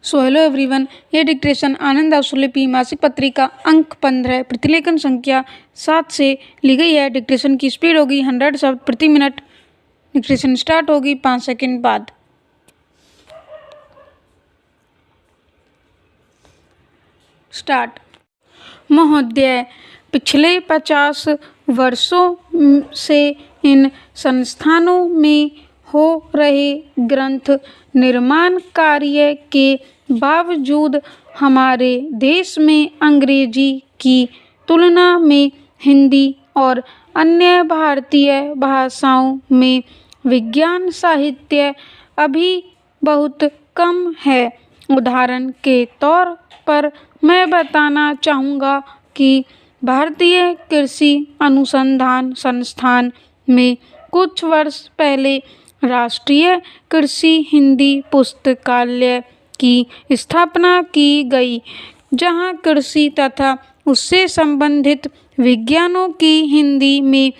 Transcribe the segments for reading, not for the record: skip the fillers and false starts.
So hello everyone, ये dictation आनंद आशुलिपि मासिक पत्रिका अंक 15 प्रतिलेखन संख्या 7 से ली गई है। डिक्टेशन की स्पीड होगी 100 शब्द प्रति मिनट। डिक्टेशन स्टार्ट होगी 5 सेकंड बाद। स्टार्ट। महोदय, पिछले 50 वर्षों से इन संस्थानों में हो रहे ग्रंथ निर्माण कार्य के बावजूद हमारे देश में अंग्रेजी की तुलना में हिंदी और अन्य भारतीय भाषाओं में विज्ञान साहित्य अभी बहुत कम है। उदाहरण के तौर पर मैं बताना चाहूँगा कि भारतीय कृषि अनुसंधान संस्थान में कुछ वर्ष पहले राष्ट्रीय कृषि हिंदी पुस्तकालय की स्थापना की गई, जहां कृषि तथा उससे संबंधित विज्ञानों की हिंदी में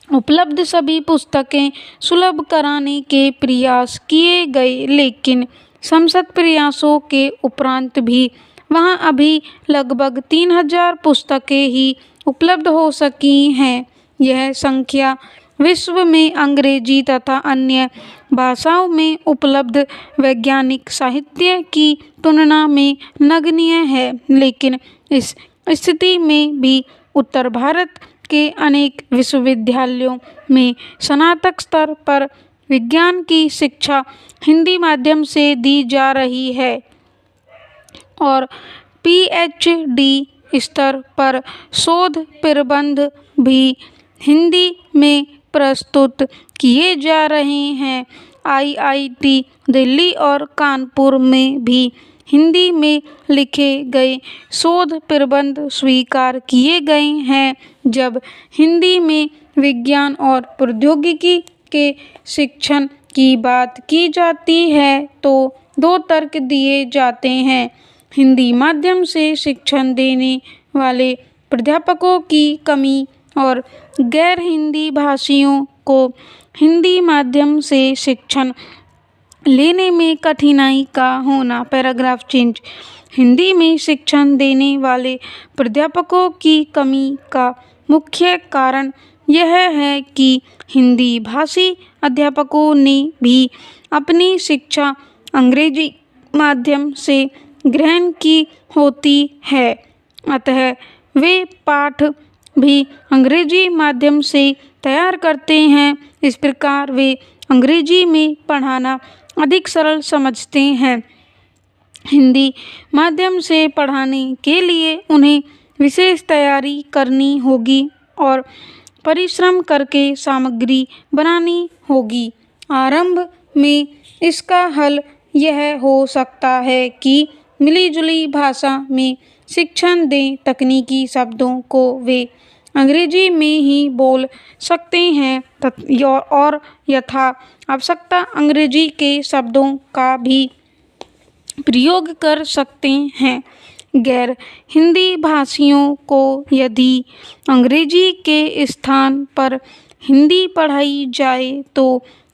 उपलब्ध सभी पुस्तकें सुलभ कराने के प्रयास किए गए। लेकिन संसद प्रयासों के उपरांत भी वहां अभी लगभग 3000 पुस्तकें ही उपलब्ध हो सकी हैं। यह संख्या विश्व में अंग्रेजी तथा अन्य भाषाओं में उपलब्ध वैज्ञानिक साहित्य की तुलना में नगण्य है। लेकिन इस स्थिति में भी उत्तर भारत के अनेक विश्वविद्यालयों में स्नातक स्तर पर विज्ञान की शिक्षा हिंदी माध्यम से दी जा रही है और पीएचडी स्तर पर शोध प्रबंध भी हिंदी में प्रस्तुत किए जा रहे हैं। आईआईटी दिल्ली और कानपुर में भी हिंदी में लिखे गए शोध प्रबंध स्वीकार किए गए हैं। जब हिंदी में विज्ञान और प्रौद्योगिकी के शिक्षण की बात की जाती है तो दो तर्क दिए जाते हैं। हिंदी माध्यम से शिक्षण देने वाले प्राध्यापकों की कमी और गैर हिंदी भाषियों को हिंदी माध्यम से शिक्षण लेने में कठिनाई का होना। Paragraph change. हिंदी में शिक्षण देने वाले प्राध्यापकों की कमी का मुख्य कारण यह है कि हिंदी भाषी अध्यापकों ने भी अपनी शिक्षा अंग्रेजी माध्यम से ग्रहण की होती है, अतः वे पाठ भी अंग्रेजी माध्यम से तैयार करते हैं। इस प्रकार वे अंग्रेजी में पढ़ाना अधिक सरल समझते हैं। हिंदी माध्यम से पढ़ाने के लिए उन्हें विशेष तैयारी करनी होगी और परिश्रम करके सामग्री बनानी होगी। आरंभ में इसका हल यह हो सकता है कि मिलीजुली भाषा में शिक्षण दें। तकनीकी शब्दों को वे अंग्रेजी में ही बोल सकते हैं और यथा आवश्यकता अंग्रेजी के शब्दों का भी प्रयोग कर सकते हैं। गैर हिंदी भाषियों को यदि अंग्रेजी के स्थान पर हिंदी पढ़ाई जाए तो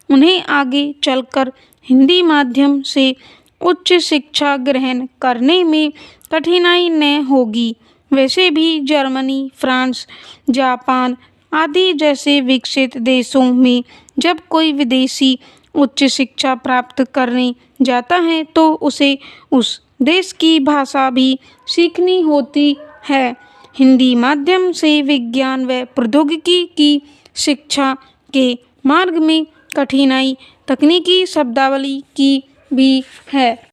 उन्हें आगे चलकर हिंदी माध्यम से उच्च शिक्षा ग्रहण करने में कठिनाई न होगी। वैसे भी जर्मनी, फ्रांस, जापान आदि जैसे विकसित देशों में जब कोई विदेशी उच्च शिक्षा प्राप्त करने जाता है तो उसे उस देश की भाषा भी सीखनी होती है। हिंदी माध्यम से विज्ञान व प्रौद्योगिकी की शिक्षा के मार्ग में कठिनाई तकनीकी शब्दावली की भी है।